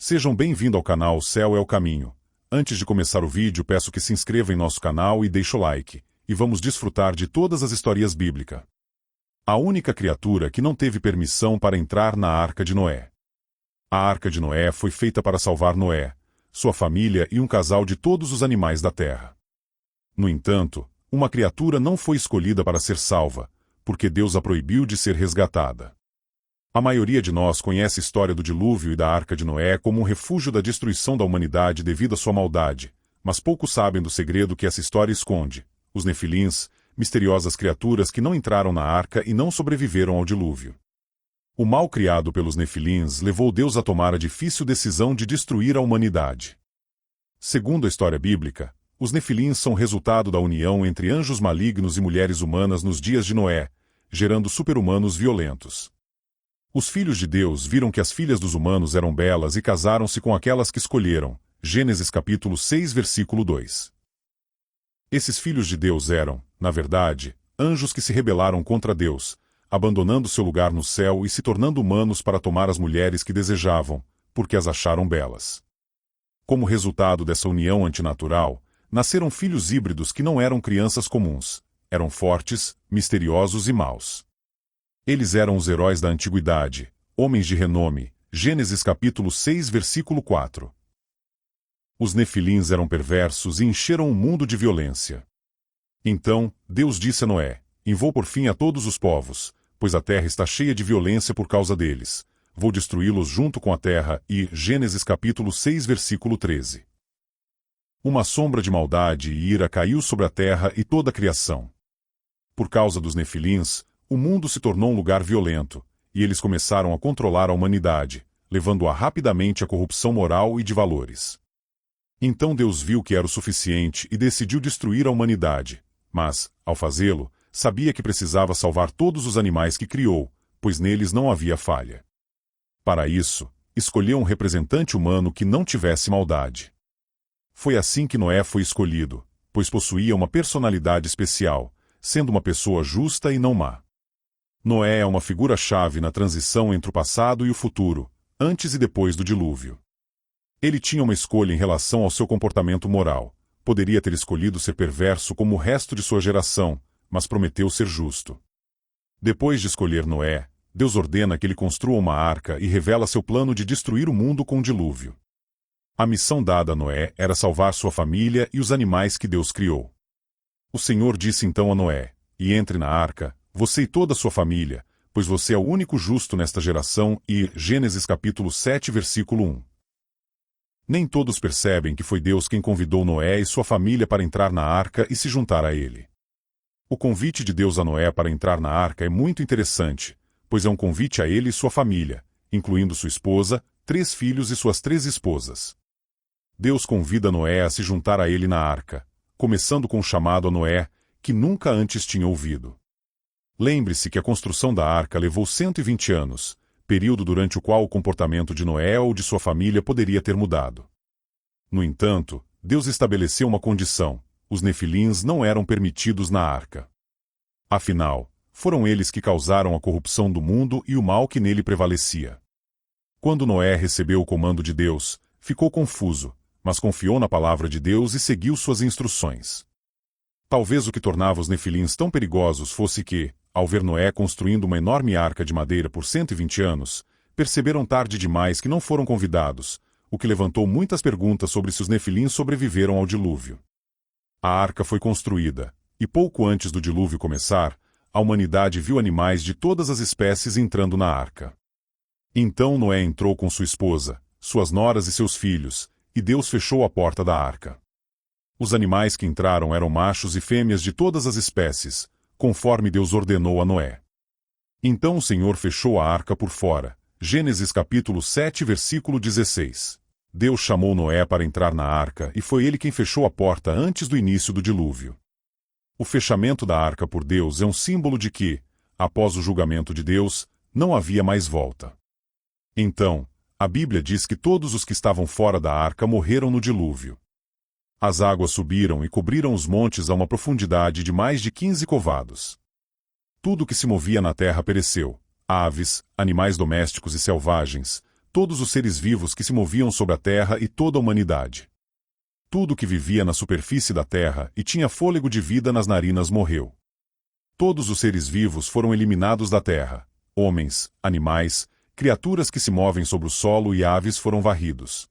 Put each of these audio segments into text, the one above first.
Sejam bem-vindos ao canal O Céu é o Caminho. Antes de começar o vídeo, peço que se inscreva em nosso canal e deixe o like, e vamos desfrutar de todas as histórias bíblicas. A única criatura que não teve permissão para entrar na Arca de Noé. A Arca de Noé foi feita para salvar Noé, sua família e um casal de todos os animais da terra. No entanto, uma criatura não foi escolhida para ser salva, porque Deus a proibiu de ser resgatada. A maioria de nós conhece a história do dilúvio e da Arca de Noé como um refúgio da destruição da humanidade devido à sua maldade, mas poucos sabem do segredo que essa história esconde: os nefilins, misteriosas criaturas que não entraram na arca e não sobreviveram ao dilúvio. O mal criado pelos nefilins levou Deus a tomar a difícil decisão de destruir a humanidade. Segundo a história bíblica, os nefilins são resultado da união entre anjos malignos e mulheres humanas nos dias de Noé, gerando super-humanos violentos. Os filhos de Deus viram que as filhas dos humanos eram belas e casaram-se com aquelas que escolheram. Gênesis capítulo 6, versículo 2. Esses filhos de Deus eram, na verdade, anjos que se rebelaram contra Deus, abandonando seu lugar no céu e se tornando humanos para tomar as mulheres que desejavam, porque as acharam belas. Como resultado dessa união antinatural, nasceram filhos híbridos que não eram crianças comuns, eram fortes, misteriosos e maus. Eles eram os heróis da antiguidade, homens de renome. Gênesis capítulo 6, versículo 4. Os nefilins eram perversos e encheram o mundo de violência. Então, Deus disse a Noé: vou pôr fim a todos os povos, pois a terra está cheia de violência por causa deles. Vou destruí-los junto com a terra. E Gênesis capítulo 6, versículo 13. Uma sombra de maldade e ira caiu sobre a terra e toda a criação. Por causa dos nefilins, o mundo se tornou um lugar violento, e eles começaram a controlar a humanidade, levando-a rapidamente à corrupção moral e de valores. Então Deus viu que era o suficiente e decidiu destruir a humanidade, mas, ao fazê-lo, sabia que precisava salvar todos os animais que criou, pois neles não havia falha. Para isso, escolheu um representante humano que não tivesse maldade. Foi assim que Noé foi escolhido, pois possuía uma personalidade especial, sendo uma pessoa justa e não má. Noé é uma figura-chave na transição entre o passado e o futuro, antes e depois do dilúvio. Ele tinha uma escolha em relação ao seu comportamento moral. Poderia ter escolhido ser perverso como o resto de sua geração, mas prometeu ser justo. Depois de escolher Noé, Deus ordena que ele construa uma arca e revela seu plano de destruir o mundo com o dilúvio. A missão dada a Noé era salvar sua família e os animais que Deus criou. O Senhor disse então a Noé: entre na arca, você e toda a sua família, pois você é o único justo nesta geração. E Gênesis capítulo 7, versículo 1. Nem todos percebem que foi Deus quem convidou Noé e sua família para entrar na arca e se juntar a ele. O convite de Deus a Noé para entrar na arca é muito interessante, pois é um convite a ele e sua família, incluindo sua esposa, 3 filhos e suas 3 esposas. Deus convida Noé a se juntar a ele na arca, começando com um chamado a Noé, que nunca antes tinha ouvido. Lembre-se que a construção da arca levou 120 anos, período durante o qual o comportamento de Noé ou de sua família poderia ter mudado. No entanto, Deus estabeleceu uma condição: os nefilins não eram permitidos na arca. Afinal, foram eles que causaram a corrupção do mundo e o mal que nele prevalecia. Quando Noé recebeu o comando de Deus, ficou confuso, mas confiou na palavra de Deus e seguiu suas instruções. Talvez o que tornava os nefilins tão perigosos fosse que, ao ver Noé construindo uma enorme arca de madeira por 120 anos, perceberam tarde demais que não foram convidados, o que levantou muitas perguntas sobre se os nefilins sobreviveram ao dilúvio. A arca foi construída, e pouco antes do dilúvio começar, a humanidade viu animais de todas as espécies entrando na arca. Então Noé entrou com sua esposa, suas noras e seus filhos, e Deus fechou a porta da arca. Os animais que entraram eram machos e fêmeas de todas as espécies, conforme Deus ordenou a Noé. Então o Senhor fechou a arca por fora. Gênesis capítulo 7, versículo 16. Deus chamou Noé para entrar na arca e foi ele quem fechou a porta antes do início do dilúvio. O fechamento da arca por Deus é um símbolo de que, após o julgamento de Deus, não havia mais volta. Então, a Bíblia diz que todos os que estavam fora da arca morreram no dilúvio. As águas subiram e cobriram os montes a uma profundidade de mais de 15 covados. Tudo que se movia na terra pereceu: aves, animais domésticos e selvagens, todos os seres vivos que se moviam sobre a terra e toda a humanidade. Tudo que vivia na superfície da terra e tinha fôlego de vida nas narinas morreu. Todos os seres vivos foram eliminados da terra. Homens, animais, criaturas que se movem sobre o solo e aves foram varridos.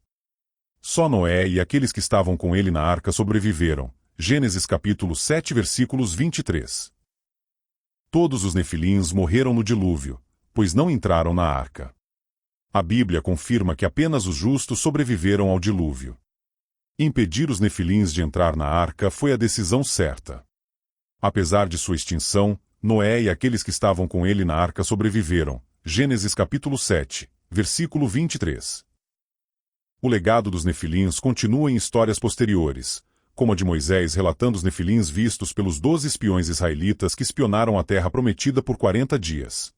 Só Noé e aqueles que estavam com ele na arca sobreviveram. Gênesis capítulo 7 versículos 23. Todos os nefilins morreram no dilúvio, pois não entraram na arca. A Bíblia confirma que apenas os justos sobreviveram ao dilúvio. Impedir os nefilins de entrar na arca foi a decisão certa. Apesar de sua extinção, Noé e aqueles que estavam com ele na arca sobreviveram. Gênesis capítulo 7, versículo 23. O legado dos nefilins continua em histórias posteriores, como a de Moisés relatando os nefilins vistos pelos 12 espiões israelitas que espionaram a terra prometida por 40 dias.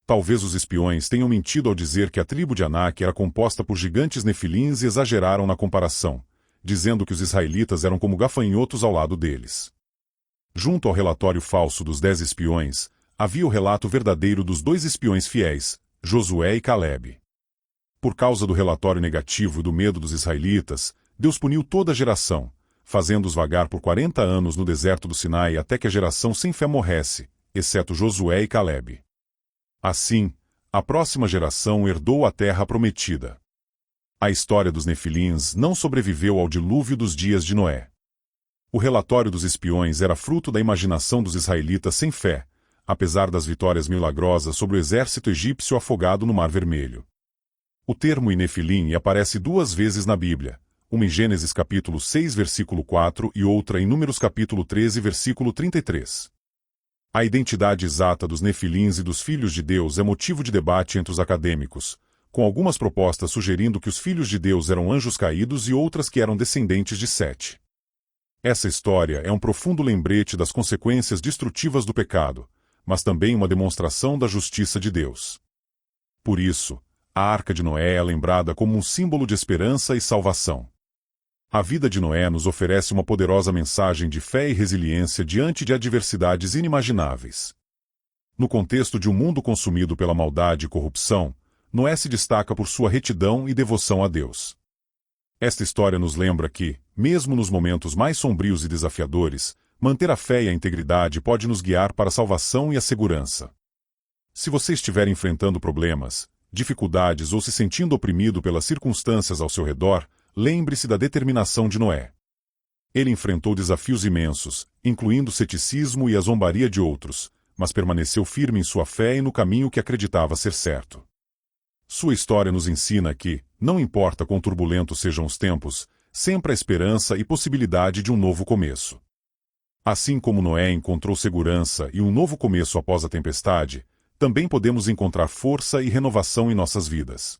Talvez os espiões tenham mentido ao dizer que a tribo de Anak era composta por gigantes nefilins e exageraram na comparação, dizendo que os israelitas eram como gafanhotos ao lado deles. Junto ao relatório falso dos 10 espiões, havia o relato verdadeiro dos 2 espiões fiéis, Josué e Calebe. Por causa do relatório negativo e do medo dos israelitas, Deus puniu toda a geração, fazendo-os vagar por 40 anos no deserto do Sinai até que a geração sem fé morresse, exceto Josué e Calebe. Assim, a próxima geração herdou a terra prometida. A história dos nefilins não sobreviveu ao dilúvio dos dias de Noé. O relatório dos espiões era fruto da imaginação dos israelitas sem fé, apesar das vitórias milagrosas sobre o exército egípcio afogado no Mar Vermelho. O termo Nefilim aparece 2 vezes na Bíblia, uma em Gênesis capítulo 6 versículo 4 e outra em Números capítulo 13 versículo 33. A identidade exata dos nefilins e dos filhos de Deus é motivo de debate entre os acadêmicos, com algumas propostas sugerindo que os filhos de Deus eram anjos caídos e outras que eram descendentes de Sete. Essa história é um profundo lembrete das consequências destrutivas do pecado, mas também uma demonstração da justiça de Deus. Por isso, a Arca de Noé é lembrada como um símbolo de esperança e salvação. A vida de Noé nos oferece uma poderosa mensagem de fé e resiliência diante de adversidades inimagináveis. No contexto de um mundo consumido pela maldade e corrupção, Noé se destaca por sua retidão e devoção a Deus. Esta história nos lembra que, mesmo nos momentos mais sombrios e desafiadores, manter a fé e a integridade pode nos guiar para a salvação e a segurança. Se você estiver enfrentando problemas, dificuldades ou se sentindo oprimido pelas circunstâncias ao seu redor, lembre-se da determinação de Noé. Ele enfrentou desafios imensos, incluindo o ceticismo e a zombaria de outros, mas permaneceu firme em sua fé e no caminho que acreditava ser certo. Sua história nos ensina que, não importa quão turbulentos sejam os tempos, sempre há esperança e possibilidade de um novo começo. Assim como Noé encontrou segurança e um novo começo após a tempestade, também podemos encontrar força e renovação em nossas vidas.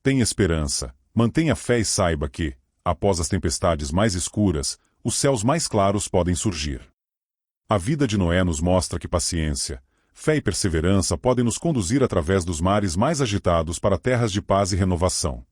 Tenha esperança, mantenha fé e saiba que, após as tempestades mais escuras, os céus mais claros podem surgir. A vida de Noé nos mostra que paciência, fé e perseverança podem nos conduzir através dos mares mais agitados para terras de paz e renovação.